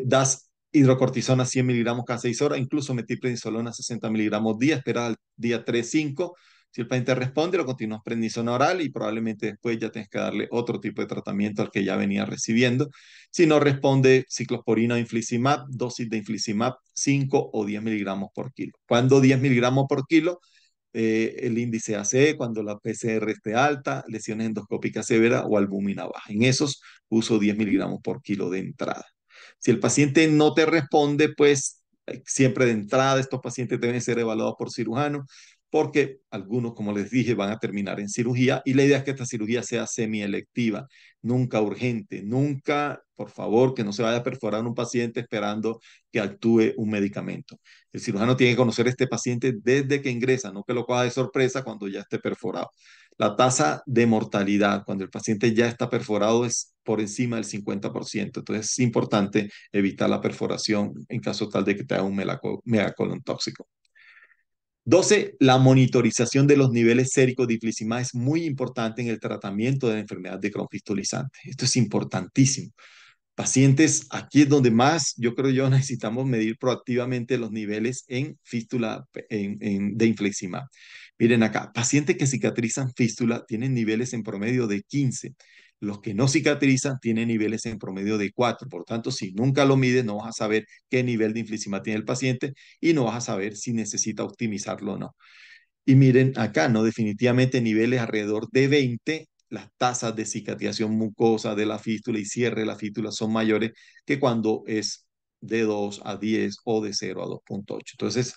Das hidrocortisona 100 miligramos cada 6 horas, incluso metilprednisolona 60 miligramos día, espera al día 3-5. Si el paciente responde, lo continúas prednisona oral y probablemente después ya tienes que darle otro tipo de tratamiento al que ya venía recibiendo. Si no responde, ciclosporina o infliximab, dosis de infliximab 5 o 10 miligramos por kilo. Cuando 10 miligramos por kilo, el índice ACE, cuando la PCR esté alta, lesiones endoscópicas severas o albúmina baja. En esos uso 10 miligramos por kilo de entrada. Si el paciente no te responde, pues siempre de entrada estos pacientes deben ser evaluados por cirujano, porque algunos, como les dije, van a terminar en cirugía y la idea es que esta cirugía sea semielectiva, nunca urgente, nunca, por favor, que no se vaya a perforar un paciente esperando que actúe un medicamento. El cirujano tiene que conocer a este paciente desde que ingresa, no que lo coja de sorpresa cuando ya esté perforado. La tasa de mortalidad cuando el paciente ya está perforado es por encima del 50%. Entonces es importante evitar la perforación en caso tal de que te haga un megacolon tóxico. 12. La monitorización de los niveles séricos de infliximab es muy importante en el tratamiento de la enfermedad de Crohn fistulizante. Esto es importantísimo. Pacientes, aquí es donde más, yo creo yo, necesitamos medir proactivamente los niveles en fístula de infliximab. Miren acá, pacientes que cicatrizan fístula tienen niveles en promedio de 15. Los que no cicatrizan tienen niveles en promedio de 4. Por tanto, si nunca lo mides, no vas a saber qué nivel de infliximab tiene el paciente y no vas a saber si necesita optimizarlo o no. Y miren acá, ¿no? Definitivamente niveles alrededor de 20, las tasas de cicatrización mucosa de la fístula y cierre de la fístula son mayores que cuando es de 2 a 10 o de 0 a 2,8. Entonces,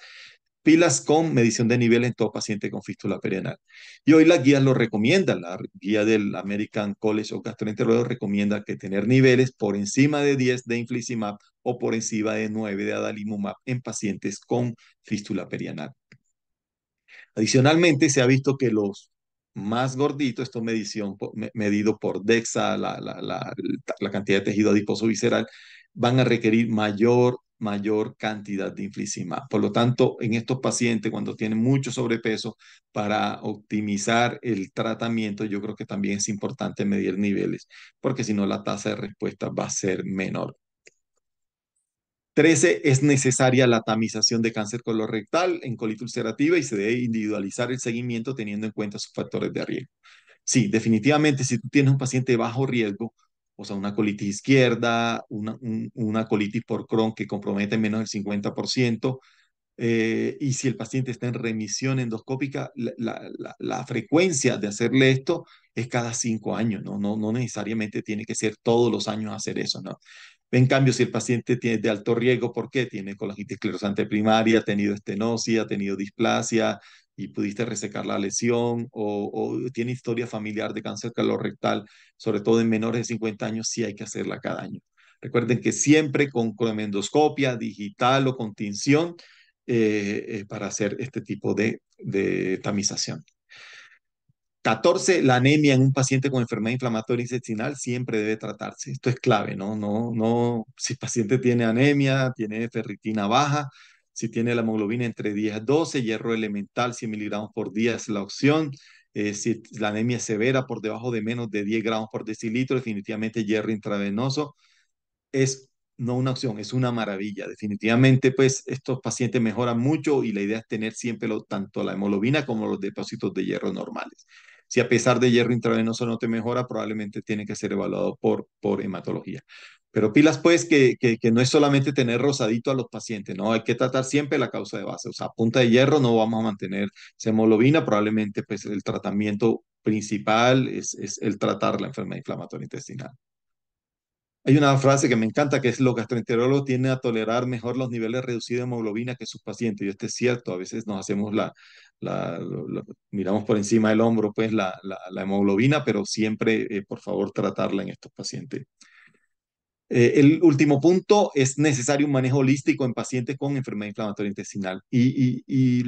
pilas con medición de niveles en todo paciente con fístula perianal. Y hoy las guías lo recomiendan. La guía del American College of Gastroenterología recomienda que tener niveles por encima de 10 de infliximab o por encima de 9 de adalimumab en pacientes con fístula perianal. Adicionalmente, se ha visto que los más gorditos, esto medido por DEXA, la cantidad de tejido adiposo visceral, van a requerir mayor cantidad de infliximab. Por lo tanto, en estos pacientes, cuando tienen mucho sobrepeso, para optimizar el tratamiento, yo creo que también es importante medir niveles, porque si no, la tasa de respuesta va a ser menor. 13, es necesaria la tamización de cáncer colorectal en colitis ulcerativa y se debe individualizar el seguimiento teniendo en cuenta sus factores de riesgo. Sí, definitivamente, si tú tienes un paciente de bajo riesgo, o sea, una colitis izquierda, una colitis por Crohn que compromete menos del 50%, y si el paciente está en remisión endoscópica, la frecuencia de hacerle esto es cada 5 años, ¿no? No necesariamente tiene que ser todos los años hacer eso, ¿no? En cambio, si el paciente tiene de alto riesgo, ¿por qué? Tiene colangitis esclerosante primaria, ha tenido estenosis, ha tenido displasia y pudiste resecar la lesión, o tiene historia familiar de cáncer colorectal, sobre todo en menores de 50 años, sí hay que hacerla cada año. Recuerden que siempre con cronoendoscopia digital o con tinción para hacer este tipo de tamización. 14, la anemia en un paciente con enfermedad inflamatoria intestinal siempre debe tratarse. Esto es clave, ¿no? Si el paciente tiene anemia, tiene ferritina baja, si tiene la hemoglobina entre 10 a 12, hierro elemental 100 miligramos por día es la opción. Si la anemia es severa por debajo de menos de 10 gramos por decilitro, definitivamente hierro intravenoso es no una opción, es una maravilla. Definitivamente, pues estos pacientes mejoran mucho y la idea es tener siempre tanto la hemoglobina como los depósitos de hierro normales. Si a pesar de hierro intravenoso no te mejora, probablemente tiene que ser evaluado por hematología. Pero pilas, pues, que no es solamente tener rosadito a los pacientes, ¿no? Hay que tratar siempre la causa de base. O sea, a punta de hierro no vamos a mantener esa hemoglobina, probablemente, pues, el tratamiento principal es el tratar la enfermedad inflamatoria intestinal. Hay una frase que me encanta que es: los gastroenterólogos tienden a tolerar mejor los niveles reducidos de hemoglobina que sus pacientes. Y esto es cierto, a veces nos hacemos miramos por encima del hombro pues la hemoglobina, pero siempre, por favor, tratarla en estos pacientes. El último punto: es necesario un manejo holístico en pacientes con enfermedad inflamatoria intestinal. Y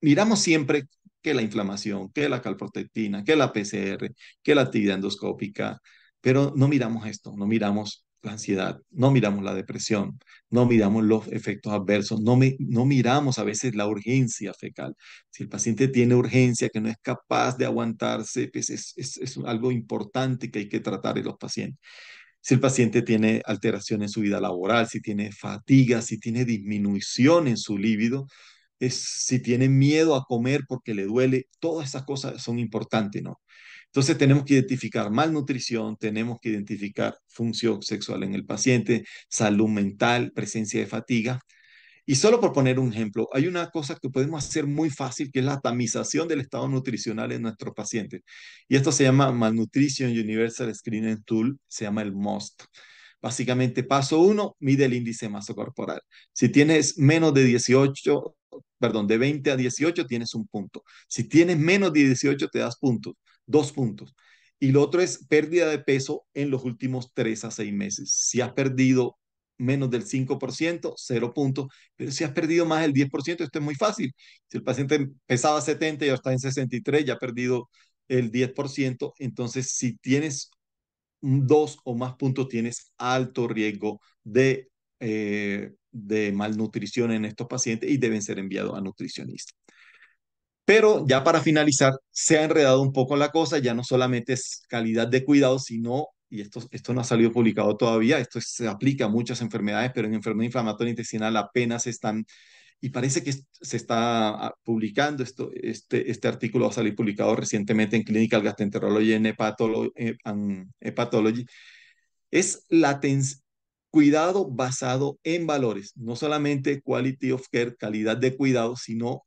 miramos siempre que la inflamación, que la calprotectina, que la PCR, que la actividad endoscópica, pero no miramos esto, no miramos la ansiedad, no miramos la depresión, no miramos los efectos adversos, no miramos a veces la urgencia fecal. Si el paciente tiene urgencia, que no es capaz de aguantarse, pues es algo importante que hay que tratar en los pacientes. Si el paciente tiene alteración en su vida laboral, si tiene fatiga, si tiene disminución en su líbido, si tiene miedo a comer porque le duele, todas esas cosas son importantes, ¿no? Entonces tenemos que identificar malnutrición, tenemos que identificar función sexual en el paciente, salud mental, presencia de fatiga. Y solo por poner un ejemplo, hay una cosa que podemos hacer muy fácil, que es la tamización del estado nutricional en nuestros pacientes. Y esto se llama Malnutrition Universal Screening Tool, se llama el MOST. Básicamente, paso 1, mide el índice de masa corporal. Si tienes menos de 18, perdón, de 20 a 18, tienes un punto. Si tienes menos de 18, te das puntos, 2 puntos. Y lo otro es pérdida de peso en los últimos 3 a 6 meses. Si has perdido menos del 5%, 0 puntos. Pero si has perdido más del 10%, esto es muy fácil. Si el paciente pesaba 70 y ahora está en 63, ya ha perdido el 10%. Entonces, si tienes 2 o más puntos, tienes alto riesgo de malnutrición en estos pacientes y deben ser enviados a nutricionistas. Pero ya para finalizar, se ha enredado un poco la cosa, ya no solamente es calidad de cuidado, sino, y esto no ha salido publicado todavía, esto se aplica a muchas enfermedades, pero en enfermedad inflamatoria intestinal apenas están y parece que se está publicando este artículo va a salir publicado recientemente en Clinical Gastroenterology and Hepatology, es cuidado basado en valores, no solamente quality of care, calidad de cuidado, sino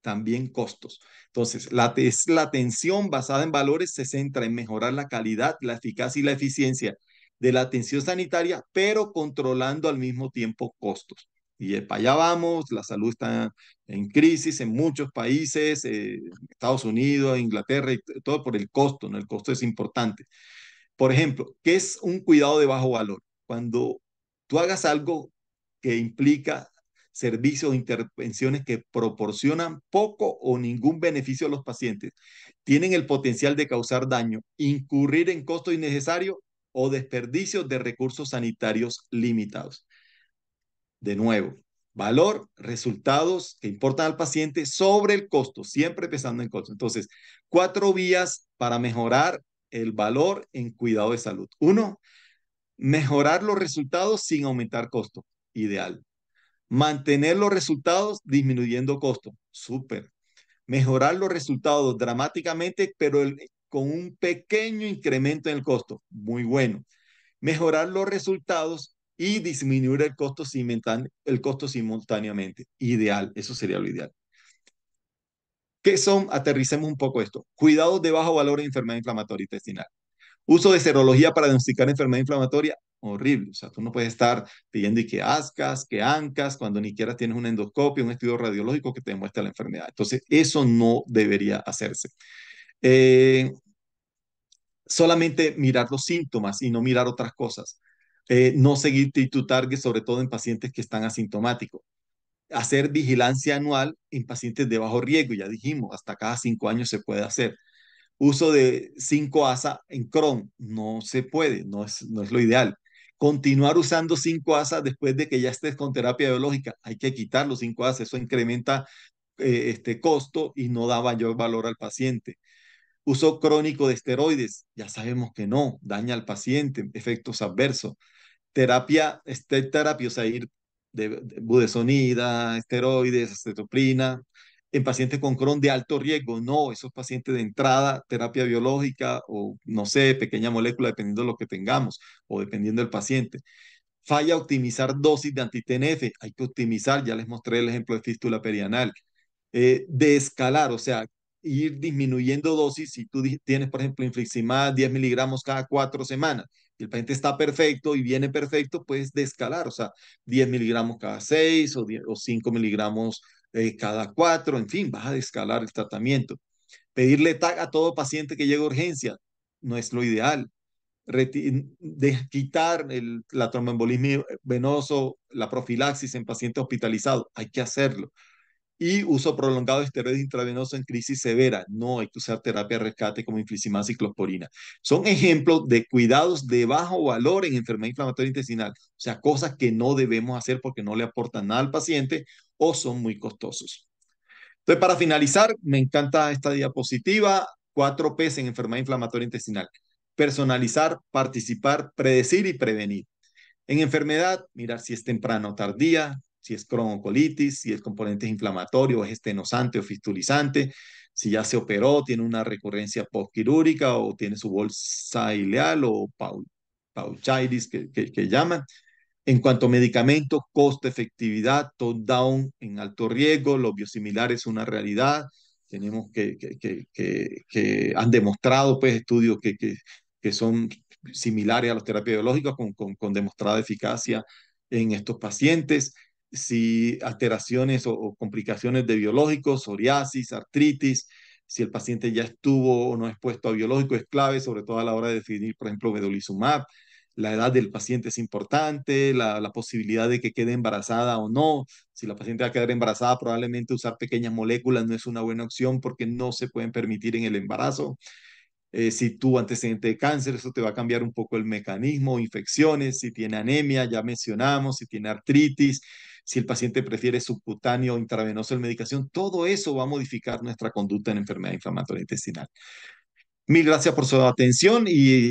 también costos. Entonces, la atención basada en valores se centra en mejorar la calidad, la eficacia y la eficiencia de la atención sanitaria, pero controlando al mismo tiempo costos. Y para allá vamos, la salud está en crisis en muchos países, Estados Unidos, Inglaterra, y todo por el costo, ¿no? El costo es importante. Por ejemplo, ¿qué es un cuidado de bajo valor? Cuando tú hagas algo que implica servicios o intervenciones que proporcionan poco o ningún beneficio a los pacientes, tienen el potencial de causar daño, incurrir en costos innecesarios o desperdicios de recursos sanitarios limitados. De nuevo, valor, resultados que importan al paciente sobre el costo, siempre pensando en costo. Entonces, 4 vías para mejorar el valor en cuidado de salud. 1, mejorar los resultados sin aumentar costo. Ideal. Mantener los resultados disminuyendo costo. Súper. Mejorar los resultados dramáticamente, pero con un pequeño incremento en el costo. Muy bueno. Mejorar los resultados y disminuir el costo simultáneamente. Ideal. Eso sería lo ideal. ¿Qué son? Aterricemos un poco esto. Cuidados de bajo valor en enfermedad inflamatoria intestinal. Uso de serología para diagnosticar enfermedad inflamatoria, horrible. O sea, tú no puedes estar pidiendo y que ASCAS, que ANCAS, cuando ni siquiera tienes una endoscopia, un estudio radiológico que te demuestre la enfermedad. Entonces, eso no debería hacerse. Solamente mirar los síntomas y no mirar otras cosas. No seguir tu target, sobre todo en pacientes que están asintomáticos. Hacer vigilancia anual en pacientes de bajo riesgo, ya dijimos, hasta cada 5 años se puede hacer. Uso de 5-ASA en Crohn, no se puede, no es lo ideal. Continuar usando 5-ASA después de que ya estés con terapia biológica, hay que quitar los 5-ASA, eso incrementa este costo y no da mayor valor al paciente. Uso crónico de esteroides, ya sabemos que no, daña al paciente, efectos adversos. Terapia, o sea, ir de budesonida, esteroides, acetoprina, en pacientes con Crohn de alto riesgo, no, esos pacientes de entrada, terapia biológica o no sé, pequeña molécula, dependiendo de lo que tengamos o dependiendo del paciente. Falla optimizar dosis de anti-TNF, hay que optimizar, ya les mostré el ejemplo de fístula perianal. De escalar, o sea, ir disminuyendo dosis. Si tú tienes, por ejemplo, infliximab 10 miligramos cada 4 semanas y el paciente está perfecto y viene perfecto, puedes de escalar, o sea, 10 miligramos cada 6 o 5 miligramos cada 4, en fin, vas a escalar el tratamiento. Pedirle TAC a todo paciente que llegue a urgencia no es lo ideal. Quitar la tromboembolismo venoso, la profilaxis en pacientes hospitalizados, hay que hacerlo. Y uso prolongado de esteroides intravenosos en crisis severa. No hay que usar terapia de rescate como infliximab, ciclosporina. Son ejemplos de cuidados de bajo valor en enfermedad inflamatoria intestinal. O sea, cosas que no debemos hacer porque no le aportan nada al paciente o son muy costosos. Entonces, para finalizar, me encanta esta diapositiva. 4Ps en enfermedad inflamatoria intestinal. Personalizar, participar, predecir y prevenir. En enfermedad, mirar si es temprana o tardía, si es croncolitis, si el componente es inflamatorio, es estenosante o fistulizante, si ya se operó, tiene una recurrencia postquirúrgica o tiene su bolsa ileal o pouchitis que llaman. En cuanto a medicamentos, costo, efectividad, top-down en alto riesgo, los biosimilares es una realidad. Tenemos que han demostrado pues, estudios que son similares a las terapias biológicas con demostrada eficacia en estos pacientes. Si alteraciones o complicaciones de biológicos, psoriasis, artritis, si el paciente ya estuvo o no expuesto a biológicos es clave, sobre todo a la hora de definir, por ejemplo, vedolizumab. La edad del paciente es importante, la posibilidad de que quede embarazada o no. Si la paciente va a quedar embarazada, probablemente usar pequeñas moléculas no es una buena opción porque no se pueden permitir en el embarazo. Si tuvo antecedente de cáncer, eso te va a cambiar un poco el mecanismo, infecciones, si tiene anemia, ya mencionamos, si tiene artritis, si el paciente prefiere subcutáneo o intravenoso de medicación, todo eso va a modificar nuestra conducta en enfermedad inflamatoria intestinal. Mil gracias por su atención y